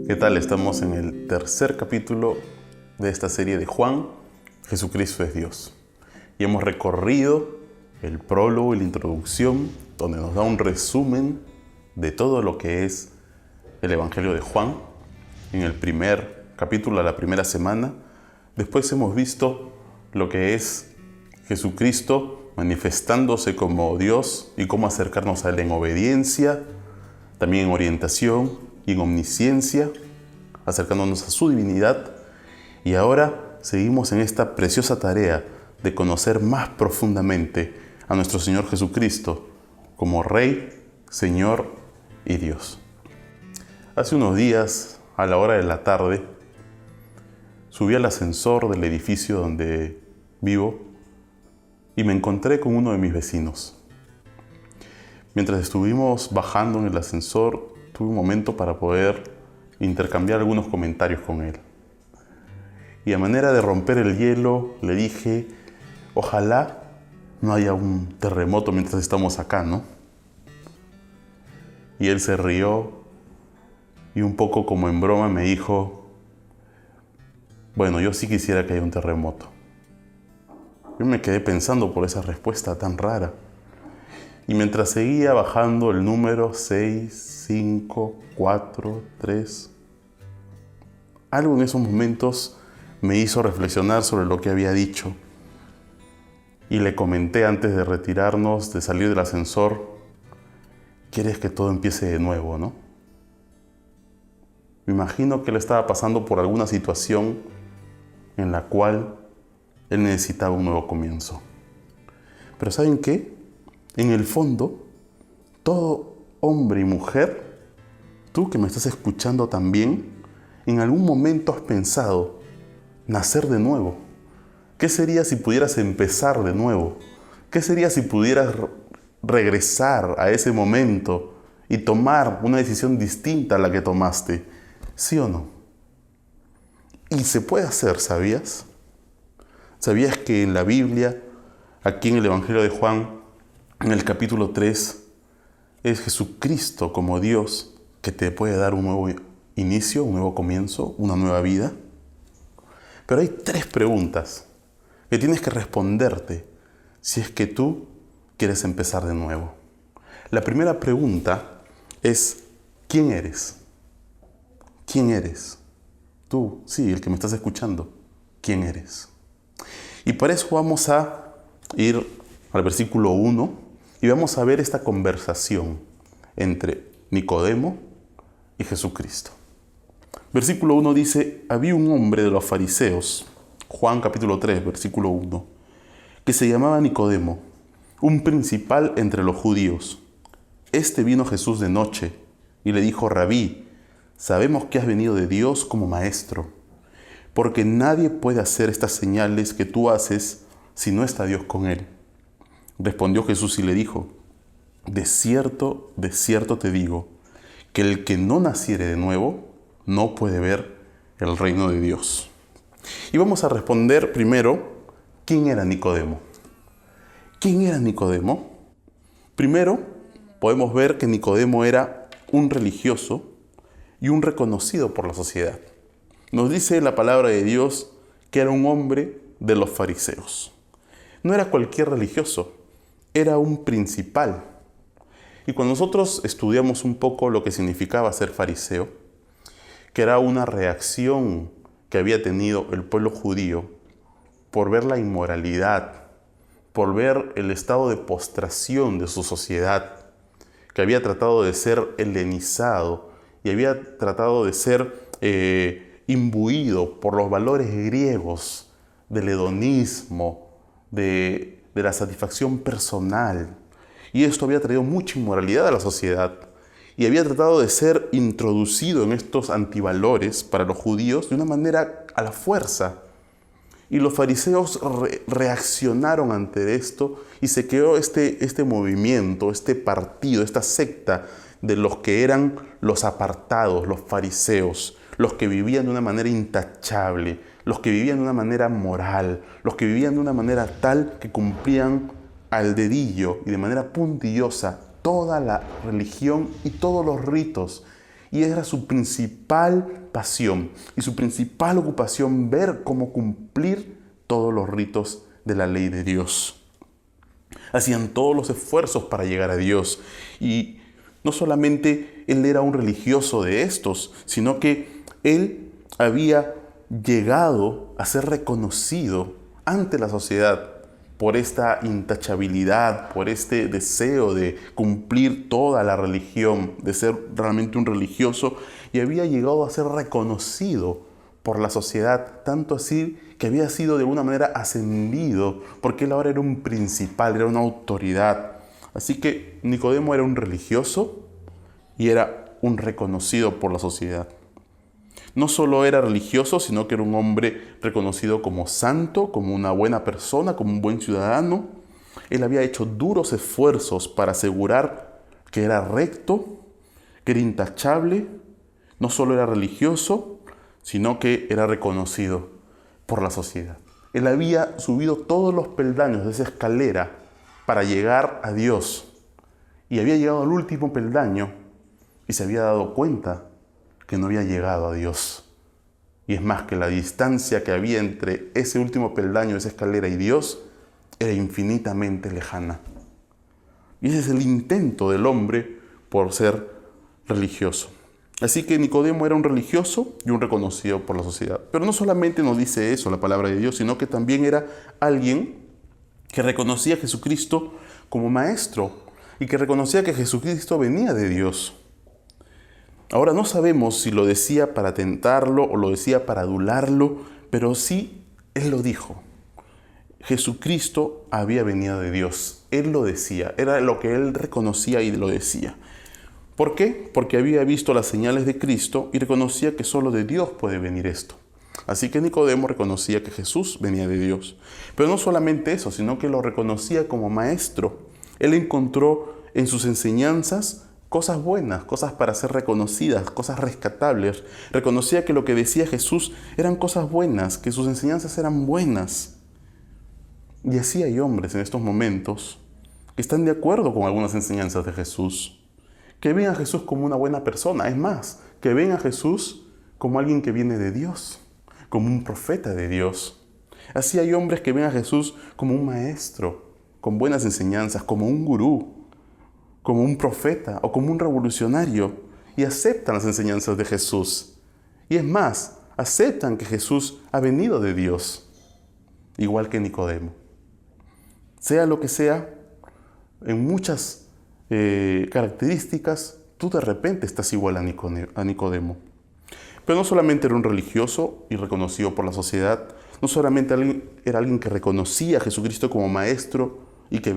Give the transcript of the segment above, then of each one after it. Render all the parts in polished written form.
¿Qué tal? Estamos en el tercer capítulo de esta serie de Juan, Jesucristo es Dios. Y hemos recorrido el prólogo y la introducción, donde nos da un resumen de todo lo que es el Evangelio de Juan. En el primer capítulo, la primera semana, después hemos visto lo que es Jesucristo manifestándose como Dios y cómo acercarnos a Él en obediencia, también en orientación y en omnisciencia, acercándonos a su divinidad. Y ahora seguimos en esta preciosa tarea de conocer más profundamente a nuestro Señor Jesucristo como Rey, Señor y Dios. Hace unos días, a la hora de la tarde, subí al ascensor del edificio donde vivo y me encontré con uno de mis vecinos. Mientras estuvimos bajando en el ascensor, tuve un momento para poder intercambiar algunos comentarios con él. Y a manera de romper el hielo, le dije, ojalá no haya un terremoto mientras estamos acá, ¿no? Y él se rió y un poco como en broma me dijo, bueno, yo sí quisiera que haya un terremoto. Yo me quedé pensando por esa respuesta tan rara. Y mientras seguía bajando el número 6, 5, 4, 3, algo en esos momentos me hizo reflexionar sobre lo que había dicho. Y le comenté antes de retirarnos, de salir del ascensor, quieres que todo empiece de nuevo, ¿no? Me imagino que él estaba pasando por alguna situación en la cual él necesitaba un nuevo comienzo. Pero ¿saben qué? En el fondo, todo hombre y mujer, tú que me estás escuchando también, en algún momento has pensado nacer de nuevo. ¿Qué sería si pudieras empezar de nuevo? ¿Qué sería si pudieras regresar a ese momento y tomar una decisión distinta a la que tomaste? ¿Sí o no? Y se puede hacer, ¿sabías? ¿Sabías que en la Biblia, aquí en el Evangelio de Juan, en el capítulo 3, es Jesucristo como Dios que te puede dar un nuevo inicio, un nuevo comienzo, una nueva vida? Pero hay 3 preguntas que tienes que responderte si es que tú quieres empezar de nuevo. La primera pregunta es, ¿quién eres? ¿Quién eres? Tú, sí, el que me estás escuchando, ¿quién eres? Y para eso vamos a ir al versículo 1 y vamos a ver esta conversación entre Nicodemo y Jesucristo. Versículo 1 dice, había un hombre de los fariseos, Juan capítulo 3, versículo 1, que se llamaba Nicodemo, un principal entre los judíos. Este vino a Jesús de noche y le dijo, Rabí, sabemos que has venido de Dios como maestro, porque nadie puede hacer estas señales que tú haces si no está Dios con él. Respondió Jesús y le dijo, de cierto te digo, que el que no naciere de nuevo no puede ver el reino de Dios. Y vamos a responder primero, ¿quién era Nicodemo? ¿Quién era Nicodemo? Primero, podemos ver que Nicodemo era un religioso y un reconocido por la sociedad. Nos dice la palabra de Dios que era un hombre de los fariseos. No era cualquier religioso, era un principal. Y cuando nosotros estudiamos un poco lo que significaba ser fariseo, que era una reacción que había tenido el pueblo judío por ver la inmoralidad, por ver el estado de postración de su sociedad, que había tratado de ser helenizado y había tratado de ser imbuido por los valores griegos del hedonismo, de la satisfacción personal. Y esto había traído mucha inmoralidad a la sociedad y había tratado de ser introducido en estos antivalores para los judíos de una manera a la fuerza. Y los fariseos reaccionaron ante esto y se creó este movimiento, este partido, esta secta de los que eran los apartados, los fariseos, los que vivían de una manera intachable, los que vivían de una manera moral, los que vivían de una manera tal que cumplían al dedillo y de manera puntillosa toda la religión y todos los ritos Y era su principal pasión y su principal ocupación ver cómo cumplir todos los ritos de la ley de Dios. Hacían todos los esfuerzos para llegar a Dios. Y no solamente él era un religioso de estos, sino que él había llegado a ser reconocido ante la sociedad por esta intachabilidad, por este deseo de cumplir toda la religión, de ser realmente un religioso, y había llegado a ser reconocido por la sociedad, tanto así que había sido de alguna manera ascendido, porque él ahora era un principal, era una autoridad. Así que Nicodemo era un religioso y era un reconocido por la sociedad. No solo era religioso, sino que era un hombre reconocido como santo, como una buena persona, como un buen ciudadano. Él había hecho duros esfuerzos para asegurar que era recto, que era intachable. No solo era religioso, sino que era reconocido por la sociedad. Él había subido todos los peldaños de esa escalera para llegar a Dios. Y había llegado al último peldaño y se había dado cuenta que no había llegado a Dios. Y es más, que la distancia que había entre ese último peldaño, esa escalera y Dios, era infinitamente lejana. Y ese es el intento del hombre por ser religioso. Así que Nicodemo era un religioso y un reconocido por la sociedad. Pero no solamente nos dice eso la palabra de Dios, sino que también era alguien que reconocía a Jesucristo como maestro y que reconocía que Jesucristo venía de Dios. Ahora no sabemos si lo decía para tentarlo o lo decía para adularlo, pero sí él lo dijo. Jesucristo había venido de Dios. Él lo decía, era lo que él reconocía y lo decía. ¿Por qué? Porque había visto las señales de Cristo y reconocía que solo de Dios puede venir esto. Así que Nicodemo reconocía que Jesús venía de Dios. Pero no solamente eso, sino que lo reconocía como maestro. Él encontró en sus enseñanzas cosas buenas, cosas para ser reconocidas, cosas rescatables. Reconocía que lo que decía Jesús eran cosas buenas, que sus enseñanzas eran buenas. Y así hay hombres en estos momentos que están de acuerdo con algunas enseñanzas de Jesús, que ven a Jesús como una buena persona. Es más, que ven a Jesús como alguien que viene de Dios, como un profeta de Dios. Así hay hombres que ven a Jesús como un maestro, con buenas enseñanzas, como un gurú, como un profeta o como un revolucionario, y aceptan las enseñanzas de Jesús. Y es más, aceptan que Jesús ha venido de Dios, igual que Nicodemo. Sea lo que sea, en muchas características, tú de repente estás igual a Nicodemo. Pero no solamente era un religioso y reconocido por la sociedad, no solamente era alguien que reconocía a Jesucristo como maestro y que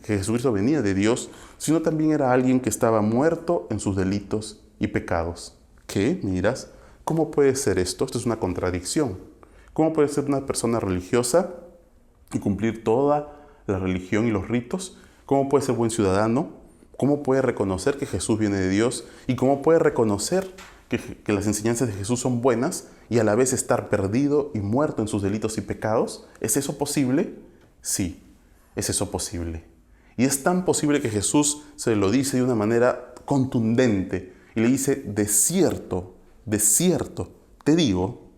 Jesucristo venía de Dios, sino también era alguien que estaba muerto en sus delitos y pecados. ¿Qué? Miras, ¿cómo puede ser esto? Esto es una contradicción. ¿Cómo puede ser una persona religiosa y cumplir toda la religión y los ritos? ¿Cómo puede ser buen ciudadano? ¿Cómo puede reconocer que Jesús viene de Dios? ¿Y cómo puede reconocer que las enseñanzas de Jesús son buenas y a la vez estar perdido y muerto en sus delitos y pecados? ¿Es eso posible? Sí, es eso posible. Y es tan posible que Jesús se lo dice de una manera contundente y le dice: de cierto, te digo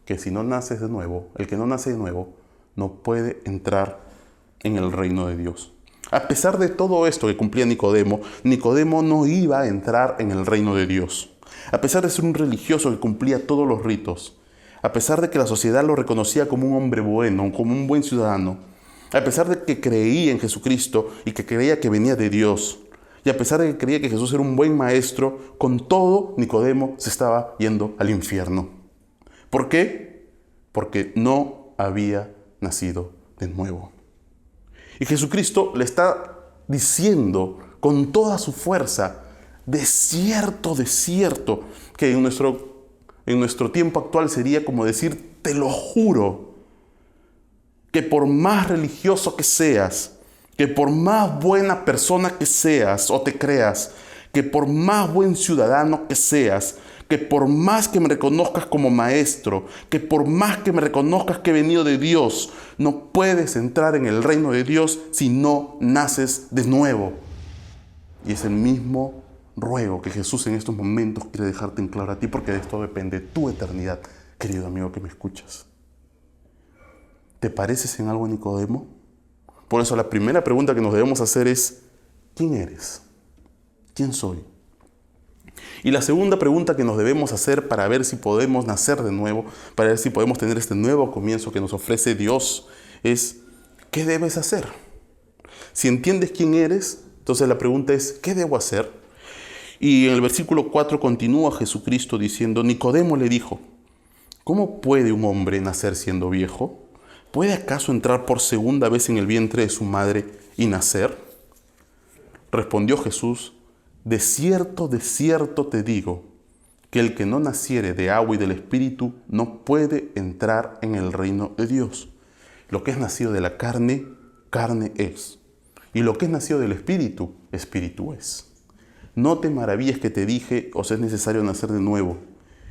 que si no naces de nuevo, el que no nace de nuevo no puede entrar en el reino de Dios. A pesar de todo esto que cumplía Nicodemo, Nicodemo no iba a entrar en el reino de Dios. A pesar de ser un religioso que cumplía todos los ritos, a pesar de que la sociedad lo reconocía como un hombre bueno, como un buen ciudadano, a pesar de que creía en Jesucristo y que creía que venía de Dios, y a pesar de que creía que Jesús era un buen maestro, con todo Nicodemo se estaba yendo al infierno. ¿Por qué? Porque no había nacido de nuevo. Y Jesucristo le está diciendo con toda su fuerza: de cierto, que en nuestro tiempo actual sería como decir: te lo juro, que por más religioso que seas, que por más buena persona que seas o te creas, que por más buen ciudadano que seas, que por más que me reconozcas como maestro, que por más que me reconozcas que he venido de Dios, no puedes entrar en el reino de Dios si no naces de nuevo. Y es el mismo ruego que Jesús en estos momentos quiere dejarte en claro a ti, porque de esto depende tu eternidad, querido amigo que me escuchas. ¿Te pareces en algo a Nicodemo? Por eso la primera pregunta que nos debemos hacer es, ¿quién eres? ¿Quién soy? Y la segunda pregunta que nos debemos hacer para ver si podemos nacer de nuevo, para ver si podemos tener este nuevo comienzo que nos ofrece Dios, es, ¿qué debes hacer? Si entiendes quién eres, entonces la pregunta es, ¿qué debo hacer? Y en el versículo 4 continúa Jesucristo diciendo, Nicodemo le dijo, ¿cómo puede un hombre nacer siendo viejo? ¿Puede acaso entrar por segunda vez en el vientre de su madre y nacer? Respondió Jesús, de cierto te digo, que el que no naciere de agua y del Espíritu no puede entrar en el reino de Dios. Lo que es nacido de la carne, carne es. Y lo que es nacido del Espíritu, Espíritu es. No te maravilles que te dije, os es necesario nacer de nuevo.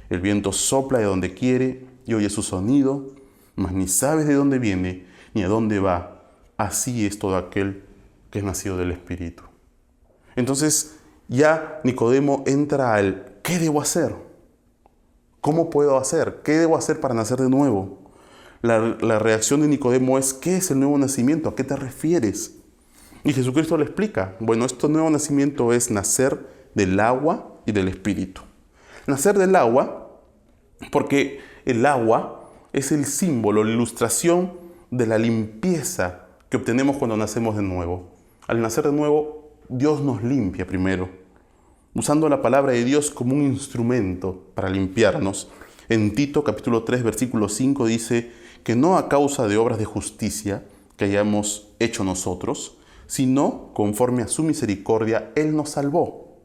El viento sopla de donde quiere y oye su sonido, mas ni sabes de dónde viene ni a dónde va. Así es todo aquel que es nacido del Espíritu. Entonces ya Nicodemo entra al ¿qué debo hacer? ¿Cómo puedo hacer? ¿Qué debo hacer para nacer de nuevo? La reacción de Nicodemo es ¿qué es el nuevo nacimiento? ¿A qué te refieres? Y Jesucristo le explica, bueno, este nuevo nacimiento es nacer del agua y del Espíritu. Nacer del agua, porque el agua es el símbolo, la ilustración de la limpieza que obtenemos cuando nacemos de nuevo. Al nacer de nuevo, Dios nos limpia primero, usando la palabra de Dios como un instrumento para limpiarnos. En Tito capítulo 3, versículo 5 dice que no a causa de obras de justicia que hayamos hecho nosotros, sino conforme a su misericordia, Él nos salvó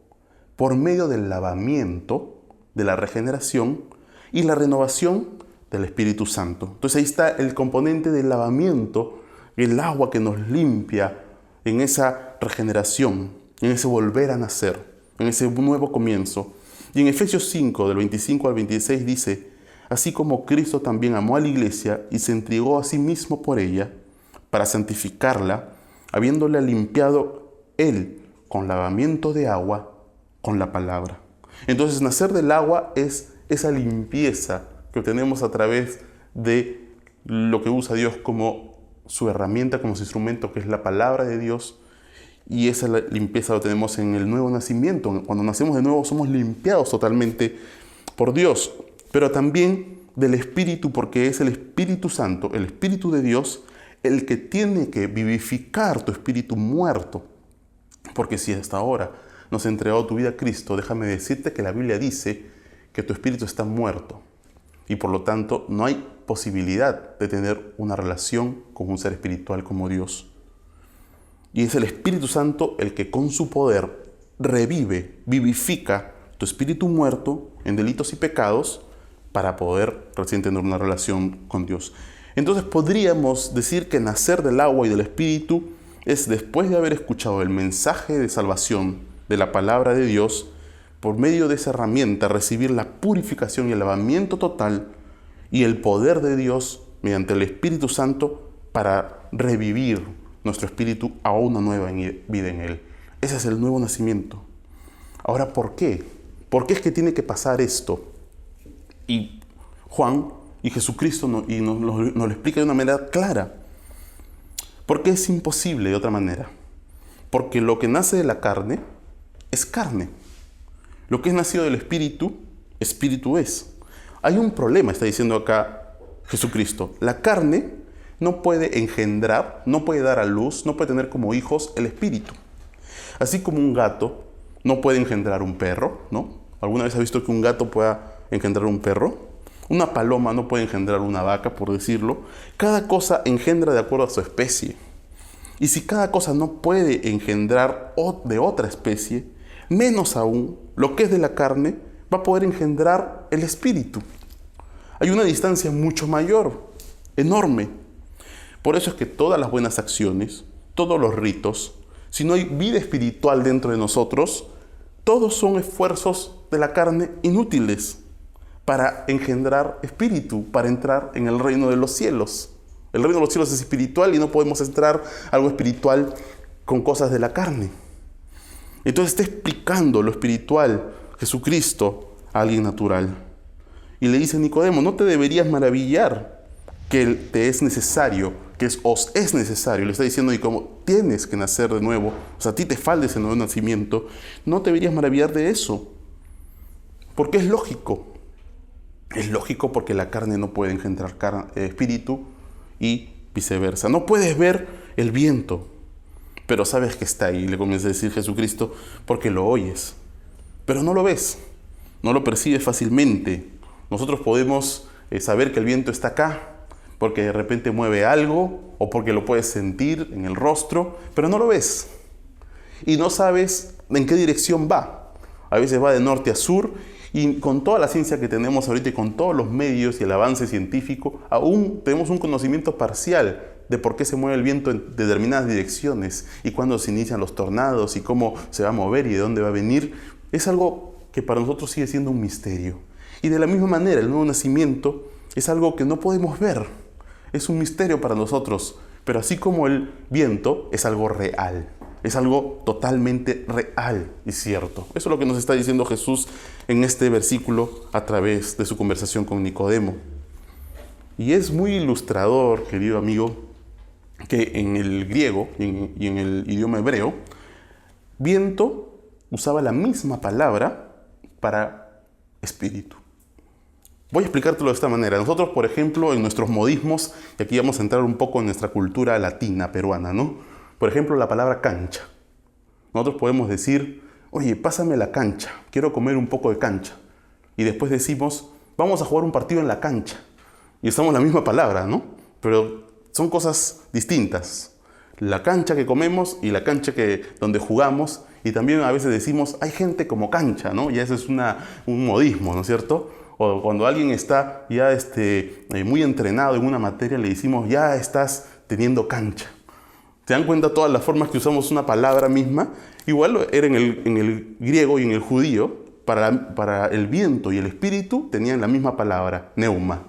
por medio del lavamiento, de la regeneración y la renovación del Espíritu Santo. Entonces ahí está el componente del lavamiento, el agua que nos limpia en esa regeneración, en ese volver a nacer, en ese nuevo comienzo. Y en Efesios 5, del 25 al 26 dice, así como Cristo también amó a la iglesia y se entregó a sí mismo por ella, para santificarla, habiéndole limpiado Él con lavamiento de agua, con la palabra. Entonces, nacer del agua es esa limpieza que obtenemos a través de lo que usa Dios como su herramienta, como su instrumento, que es la palabra de Dios. Y esa limpieza la tenemos en el nuevo nacimiento. Cuando nacemos de nuevo somos limpiados totalmente por Dios. Pero también del Espíritu, porque es el Espíritu Santo, el Espíritu de Dios, el que tiene que vivificar tu espíritu muerto. Porque si hasta ahora no has entregado tu vida a Cristo, déjame decirte que la Biblia dice que tu espíritu está muerto. Y por lo tanto no hay posibilidad de tener una relación con un ser espiritual como Dios. Y es el Espíritu Santo el que con su poder revive, vivifica tu espíritu muerto en delitos y pecados para poder recién tener una relación con Dios. Entonces podríamos decir que nacer del agua y del Espíritu es después de haber escuchado el mensaje de salvación de la palabra de Dios, por medio de esa herramienta recibir la purificación y el lavamiento total y el poder de Dios mediante el Espíritu Santo para revivir nuestro espíritu a una nueva vida en Él. Ese es el nuevo nacimiento. Ahora, ¿por qué? ¿Por qué es que tiene que pasar esto? Y Juan y Jesucristo nos lo explica de una manera clara. Porque es imposible de otra manera. Porque lo que nace de la carne es carne. Lo que es nacido del Espíritu, Espíritu es. Hay un problema, está diciendo acá Jesucristo. La carne no puede engendrar, no puede dar a luz, no puede tener como hijos el Espíritu. Así como un gato no puede engendrar un perro, ¿no? ¿Alguna vez has visto que un gato pueda engendrar un perro? Una paloma no puede engendrar una vaca, por decirlo. Cada cosa engendra de acuerdo a su especie. Y si cada cosa no puede engendrar de otra especie, menos aún lo que es de la carne va a poder engendrar el espíritu. Hay una distancia mucho mayor, enorme. Por eso es que todas las buenas acciones, todos los ritos, si no hay vida espiritual dentro de nosotros, todos son esfuerzos de la carne inútiles para engendrar espíritu, para entrar en el reino de los cielos. El reino de los cielos es espiritual y no podemos entrar a algo espiritual con cosas de la carne. Entonces está explicando lo espiritual, Jesucristo, a alguien natural. Y le dice a Nicodemo, no te deberías maravillar que te es necesario, os es necesario. Le está diciendo, y como tienes que nacer de nuevo, o sea, a ti te falta ese nuevo nacimiento, no te deberías maravillar de eso. Porque es lógico. Es lógico porque la carne no puede engendrar espíritu y viceversa. No puedes ver el viento, pero sabes que está ahí, le comienza a decir Jesucristo, porque lo oyes. Pero no lo ves, no lo percibes fácilmente. Nosotros podemos saber que el viento está acá, porque de repente mueve algo, o porque lo puedes sentir en el rostro, pero no lo ves. Y no sabes en qué dirección va. A veces va de norte a sur, y con toda la ciencia que tenemos ahorita y con todos los medios y el avance científico, aún tenemos un conocimiento parcial de por qué se mueve el viento en determinadas direcciones y cuándo se inician los tornados y cómo se va a mover y de dónde va a venir. Es algo que para nosotros sigue siendo un misterio. Y de la misma manera, el nuevo nacimiento es algo que no podemos ver. Es un misterio para nosotros, pero así como el viento es algo real. Es algo totalmente real y cierto. Eso es lo que nos está diciendo Jesús en este versículo a través de su conversación con Nicodemo. Y es muy ilustrador, querido amigo, que en el griego y en el idioma hebreo, viento usaba la misma palabra para espíritu. Voy a explicártelo de esta manera. Nosotros, por ejemplo, en nuestros modismos, y aquí vamos a entrar un poco en nuestra cultura latina, peruana, ¿no? Por ejemplo, la palabra cancha. Nosotros podemos decir, oye, pásame la cancha, quiero comer un poco de cancha. Y después decimos, vamos a jugar un partido en la cancha. Y usamos la misma palabra, ¿no? Pero son cosas distintas. La cancha que comemos y la cancha donde jugamos. Y también a veces decimos, hay gente como cancha, ¿no? Y eso es un modismo, ¿no es cierto? O cuando alguien está ya muy entrenado en una materia, le decimos, ya estás teniendo cancha. ¿Se dan cuenta todas las formas que usamos una palabra misma? Igual era en el griego y en el judío, para el viento y el espíritu tenían la misma palabra, neuma.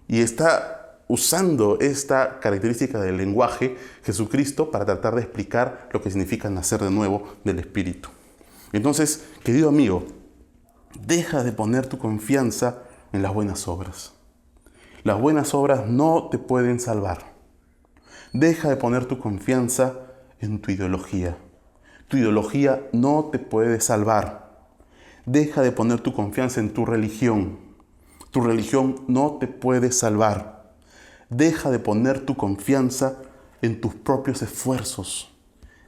Y está usando esta característica del lenguaje Jesucristo para tratar de explicar lo que significa nacer de nuevo del espíritu. Entonces, querido amigo, deja de poner tu confianza en las buenas obras. Las buenas obras no te pueden salvar. Deja de poner tu confianza en tu ideología. Tu ideología no te puede salvar. Deja de poner tu confianza en tu religión. Tu religión no te puede salvar. Deja de poner tu confianza en tus propios esfuerzos.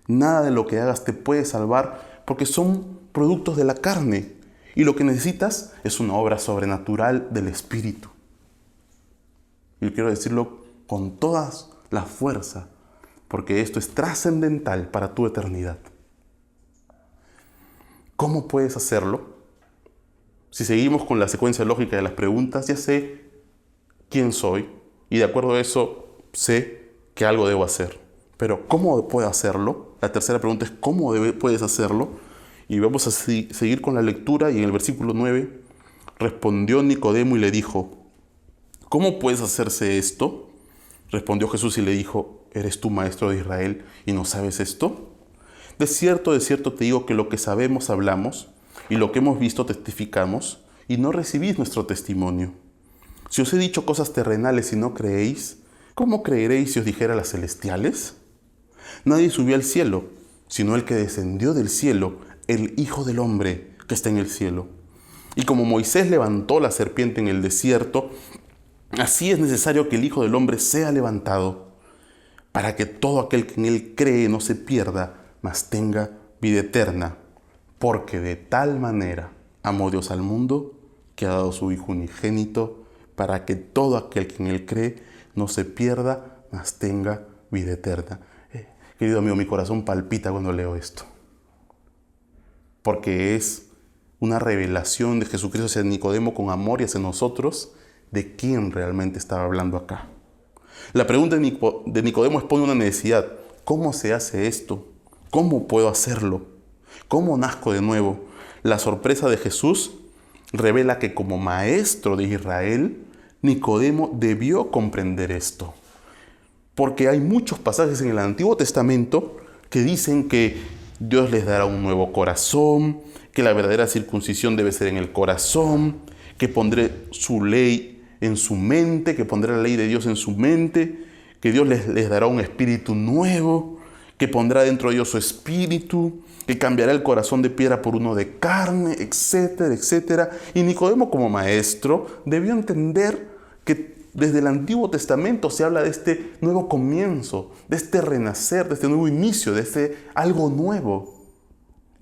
Nada de lo que hagas te puede salvar porque son productos de la carne. Y lo que necesitas es una obra sobrenatural del Espíritu. Y quiero decirlo con todas la fuerza, porque esto es trascendental para tu eternidad. ¿Cómo puedes hacerlo? Si seguimos con la secuencia lógica de las preguntas, ya sé quién soy y de acuerdo a eso sé que algo debo hacer. Pero ¿cómo puedo hacerlo? La tercera pregunta es ¿cómo puedes hacerlo? Y vamos a seguir con la lectura y en el versículo 9 respondió Nicodemo y le dijo, ¿cómo puedes hacerse esto? Respondió Jesús y le dijo, ¿eres tú maestro de Israel y no sabes esto? De cierto te digo que lo que sabemos hablamos y lo que hemos visto testificamos y no recibís nuestro testimonio. Si os he dicho cosas terrenales y no creéis, ¿cómo creeréis si os dijera las celestiales? Nadie subió al cielo, sino el que descendió del cielo, el Hijo del Hombre que está en el cielo. Y como Moisés levantó la serpiente en el desierto, así es necesario que el Hijo del Hombre sea levantado, para que todo aquel que en él cree no se pierda, mas tenga vida eterna. Porque de tal manera amó Dios al mundo, que ha dado su Hijo unigénito, para que todo aquel que en él cree no se pierda, mas tenga vida eterna. Querido amigo, mi corazón palpita cuando leo esto. Porque es una revelación de Jesucristo hacia Nicodemo con amor y hacia nosotros, de quién realmente estaba hablando acá. La pregunta de Nicodemo expone una necesidad. ¿Cómo se hace esto? ¿Cómo puedo hacerlo? ¿Cómo nazco de nuevo? La sorpresa de Jesús revela que como maestro de Israel, Nicodemo debió comprender esto. Porque hay muchos pasajes en el Antiguo Testamento que dicen que Dios les dará un nuevo corazón, que la verdadera circuncisión debe ser en el corazón, que pondré su ley en su mente, que pondré la ley de Dios en su mente, que Dios les dará un espíritu nuevo, que pondrá dentro de ellos su espíritu, que cambiará el corazón de piedra por uno de carne, etcétera, etcétera. Y Nicodemo, como maestro, debió entender que desde el Antiguo Testamento se habla de este nuevo comienzo, de este renacer, de este nuevo inicio, de este algo nuevo.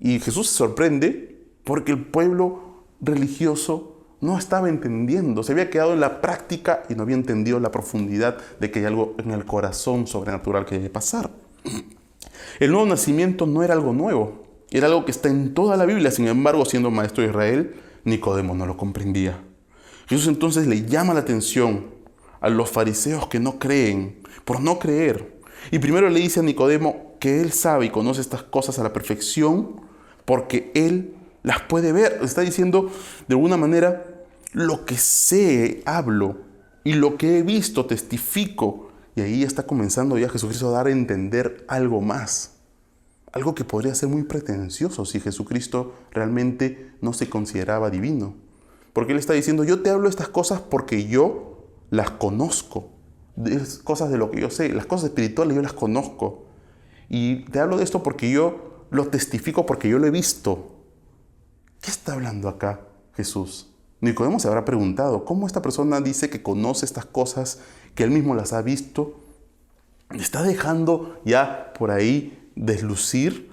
Y Jesús se sorprende porque el pueblo religioso no estaba entendiendo, se había quedado en la práctica y no había entendido la profundidad de que hay algo en el corazón sobrenatural que debe pasar. El nuevo nacimiento no era algo nuevo, era algo que está en toda la Biblia. Sin embargo, siendo maestro de Israel, Nicodemo no lo comprendía. Jesús entonces le llama la atención a los fariseos que no creen, por no creer. Y primero le dice a Nicodemo que él sabe y conoce estas cosas a la perfección porque él las puede ver. Está diciendo de alguna manera, lo que sé, hablo, y lo que he visto, testifico. Y ahí está comenzando ya Jesucristo a dar a entender algo más. Algo que podría ser muy pretencioso si Jesucristo realmente no se consideraba divino. Porque Él está diciendo, yo te hablo estas cosas porque yo las conozco. Cosas de lo que yo sé, las cosas espirituales yo las conozco. Y te hablo de esto porque yo lo testifico, porque yo lo he visto. ¿Qué está hablando acá Jesús? Nicodemo se habrá preguntado, ¿cómo esta persona dice que conoce estas cosas, que él mismo las ha visto? Está dejando ya por ahí deslucir,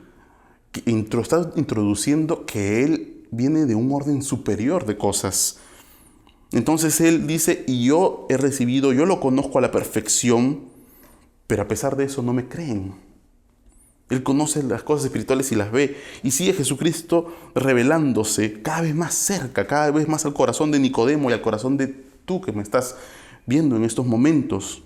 está introduciendo que él viene de un orden superior de cosas. Entonces él dice, y yo he recibido, yo lo conozco a la perfección, pero a pesar de eso no me creen. Él conoce las cosas espirituales y las ve. Y sigue Jesucristo revelándose cada vez más cerca, cada vez más al corazón de Nicodemo y al corazón de tú que me estás viendo en estos momentos.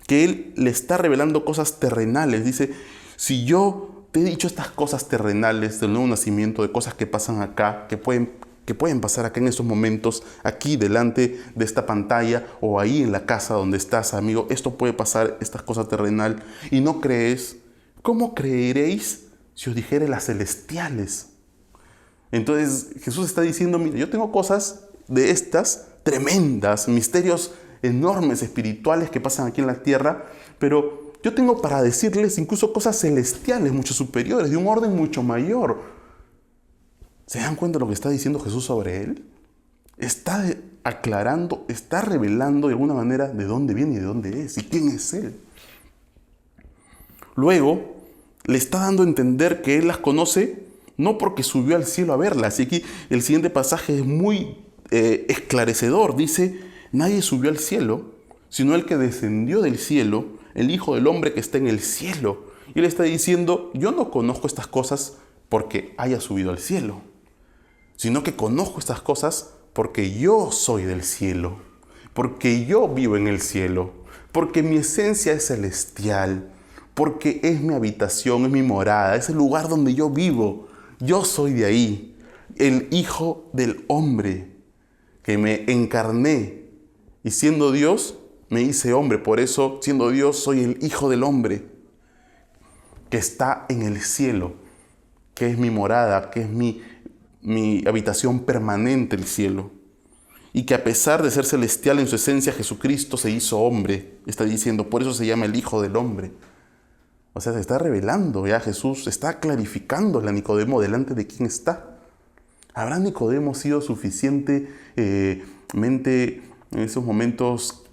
Que Él le está revelando cosas terrenales. Dice, si yo te he dicho estas cosas terrenales del nuevo nacimiento, de cosas que pasan acá, que pueden pasar acá en estos momentos, aquí delante de esta pantalla o ahí en la casa donde estás, amigo, esto puede pasar, estas cosas terrenales, y no crees, ¿cómo creeréis si os dijere las celestiales? Entonces Jesús está diciendo, mira, yo tengo cosas de estas tremendas, misterios enormes espirituales que pasan aquí en la tierra, pero yo tengo para decirles incluso cosas celestiales, mucho superiores, de un orden mucho mayor. ¿Se dan cuenta de lo que está diciendo Jesús sobre él? Está aclarando, está revelando de alguna manera de dónde viene y de dónde es y quién es él. Luego, le está dando a entender que él las conoce no porque subió al cielo a verlas. Y aquí el siguiente pasaje es muy esclarecedor. Dice, nadie subió al cielo, sino el que descendió del cielo, el Hijo del Hombre que está en el cielo. Y él está diciendo, yo no conozco estas cosas porque haya subido al cielo, sino que conozco estas cosas porque yo soy del cielo, porque yo vivo en el cielo, porque mi esencia es celestial, porque es mi habitación, es mi morada, es el lugar donde yo vivo. Yo soy de ahí, el Hijo del Hombre, que me encarné y siendo Dios me hice hombre. Por eso, siendo Dios, soy el Hijo del Hombre, que está en el cielo, que es mi morada, que es mi habitación permanente, el cielo. Y que a pesar de ser celestial en su esencia, Jesucristo se hizo hombre. Está diciendo, por eso se llama el Hijo del Hombre. O sea, se está revelando ya Jesús, está clarificándole a Nicodemo delante de quién está. ¿Habrá Nicodemo sido suficientemente en esos momentos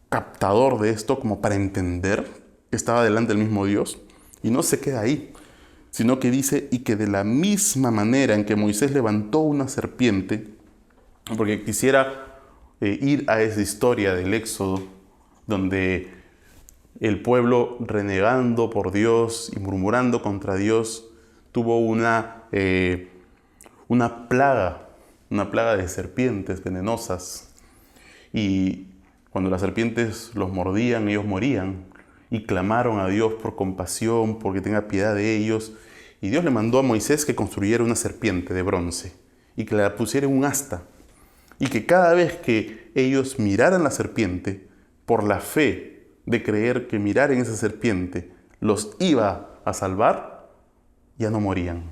captador de esto como para entender que estaba delante del mismo Dios? Y no se queda ahí, sino que dice, y que de la misma manera en que Moisés levantó una serpiente, porque quisiera ir a esa historia del Éxodo, donde el pueblo renegando por Dios y murmurando contra Dios tuvo una plaga de serpientes venenosas. Y cuando las serpientes los mordían, ellos morían. Y clamaron a Dios por compasión, porque tenga piedad de ellos. Y Dios le mandó a Moisés que construyera una serpiente de bronce y que la pusiera en un asta. Y que cada vez que ellos miraran la serpiente, por la fe de creer que mirar en esa serpiente los iba a salvar, ya no morían,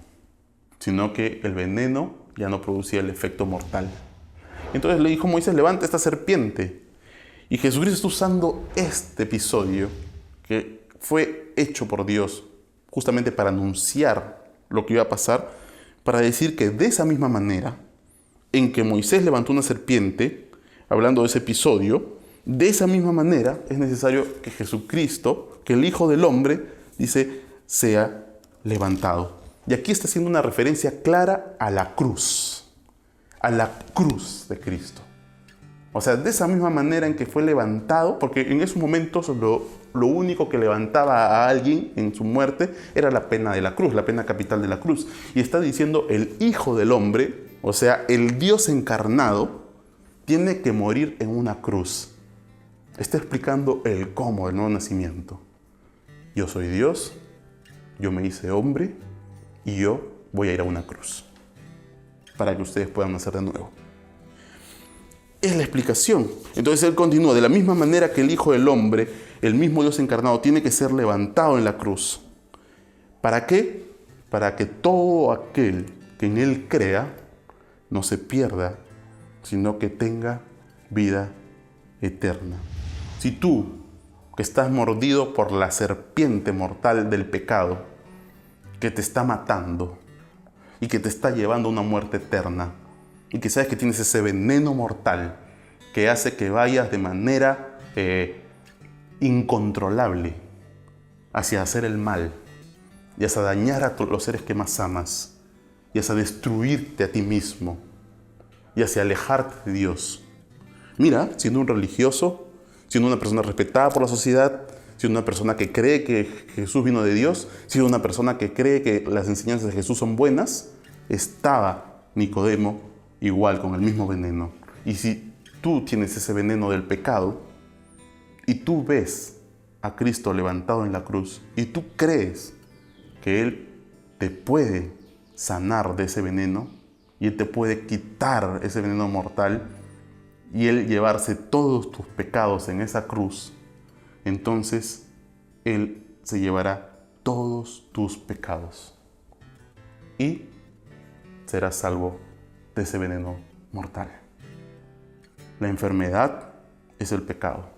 sino que el veneno ya no producía el efecto mortal. Entonces le dijo Moisés, levanta esta serpiente. Y Jesucristo está usando este episodio que fue hecho por Dios justamente para anunciar lo que iba a pasar, para decir que de esa misma manera en que Moisés levantó una serpiente, hablando de ese episodio, de esa misma manera es necesario que Jesucristo, que el Hijo del Hombre, dice, sea levantado. Y aquí está haciendo una referencia clara a la cruz de Cristo. O sea, de esa misma manera en que fue levantado, porque en esos momentos lo único que levantaba a alguien en su muerte era la pena de la cruz, la pena capital de la cruz. Y está diciendo el Hijo del Hombre, o sea, el Dios encarnado, tiene que morir en una cruz. Está explicando el cómo del nuevo nacimiento. Yo soy Dios, yo me hice hombre y yo voy a ir a una cruz para que ustedes puedan nacer de nuevo. Es la explicación. Entonces él continúa, de la misma manera que el Hijo del Hombre, el mismo Dios encarnado, tiene que ser levantado en la cruz. ¿Para qué? Para que todo aquel que en él crea no se pierda, sino que tenga vida eterna. Si tú, que estás mordido por la serpiente mortal del pecado, que te está matando y que te está llevando a una muerte eterna, y que sabes que tienes ese veneno mortal que hace que vayas de manera incontrolable hacia hacer el mal y hacia dañar a los seres que más amas y hacia destruirte a ti mismo y hacia alejarte de Dios. Mira, siendo un religioso, siendo una persona respetada por la sociedad, siendo una persona que cree que Jesús vino de Dios, siendo una persona que cree que las enseñanzas de Jesús son buenas, estaba Nicodemo igual, con el mismo veneno. Y si tú tienes ese veneno del pecado y tú ves a Cristo levantado en la cruz y tú crees que Él te puede sanar de ese veneno y Él te puede quitar ese veneno mortal y Él llevarse todos tus pecados en esa cruz, entonces Él se llevará todos tus pecados y serás salvo de ese veneno mortal. La enfermedad es el pecado.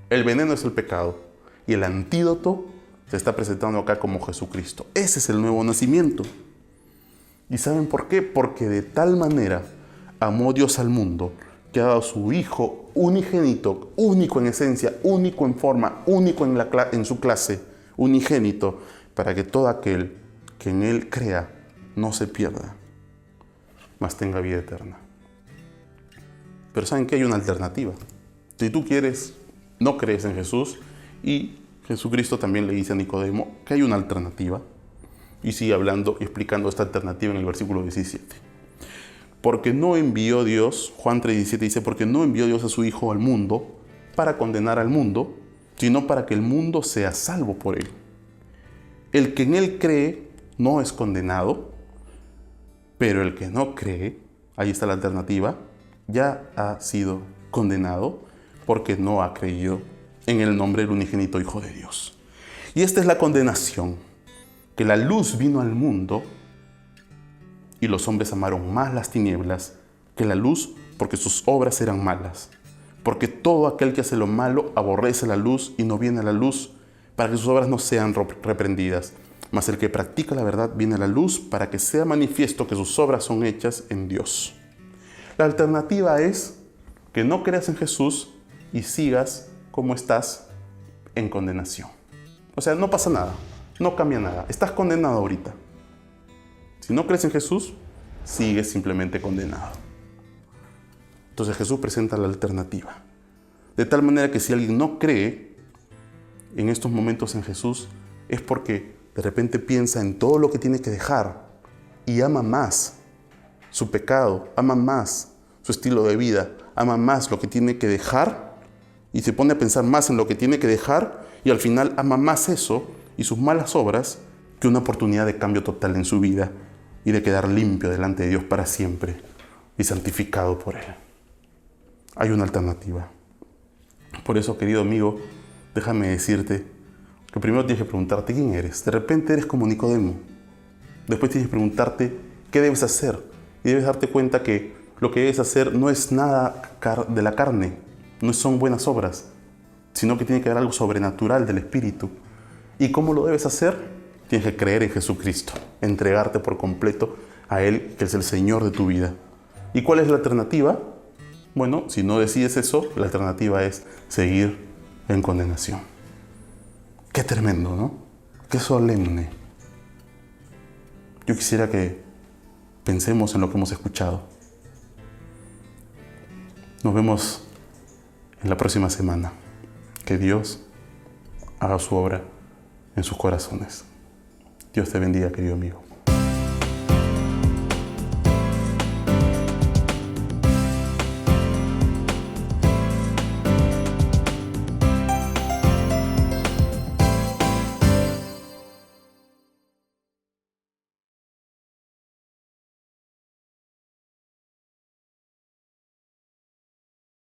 El veneno es el pecado. Y el antídoto se está presentando acá como Jesucristo. Ese es el nuevo nacimiento. ¿Y saben por qué? Porque de tal manera amó Dios al mundo que ha dado a su Hijo unigénito, único en esencia, único en forma, único en su clase, unigénito, para que todo aquel que en Él crea no se pierda, mas tenga vida eterna. Pero ¿saben que hay una alternativa? Si tú no crees en Jesús, y Jesucristo también le dice a Nicodemo que hay una alternativa, y sigue hablando y explicando esta alternativa en el versículo 17. Porque no envió Dios, Juan 3:17 dice, porque no envió Dios a su Hijo al mundo para condenar al mundo, sino para que el mundo sea salvo por él. El que en él cree no es condenado, pero el que no cree, ahí está la alternativa, ya ha sido condenado porque no ha creído en el nombre del unigénito Hijo de Dios. Y esta es la condenación, que la luz vino al mundo y los hombres amaron más las tinieblas que la luz porque sus obras eran malas. Porque todo aquel que hace lo malo aborrece la luz y no viene a la luz para que sus obras no sean reprendidas. Mas el que practica la verdad viene a la luz para que sea manifiesto que sus obras son hechas en Dios. La alternativa es que no creas en Jesús y sigas como estás en condenación. O sea, no pasa nada, no cambia nada. Estás condenado ahorita. Si no crees en Jesús, sigues simplemente condenado. Entonces Jesús presenta la alternativa. De tal manera que si alguien no cree en estos momentos en Jesús, es porque de repente piensa en todo lo que tiene que dejar y ama más su pecado, ama más su estilo de vida, ama más lo que tiene que dejar y se pone a pensar más en lo que tiene que dejar y al final ama más eso y sus malas obras que una oportunidad de cambio total en su vida y de quedar limpio delante de Dios para siempre y santificado por Él. Hay una alternativa. Por eso, querido amigo, déjame decirte que primero tienes que preguntarte quién eres. De repente eres como Nicodemo. Después tienes que preguntarte qué debes hacer. Y debes darte cuenta que lo que debes hacer no es nada de la carne, no son buenas obras, sino que tiene que haber algo sobrenatural del Espíritu. ¿Y cómo lo debes hacer? Tienes que creer en Jesucristo, entregarte por completo a Él, que es el Señor de tu vida. ¿Y cuál es la alternativa? Bueno, si no decides eso, la alternativa es seguir en condenación. Qué tremendo, ¿no? Qué solemne. Yo quisiera que pensemos en lo que hemos escuchado. Nos vemos en la próxima semana. Que Dios haga su obra en sus corazones. Dios te bendiga, querido amigo.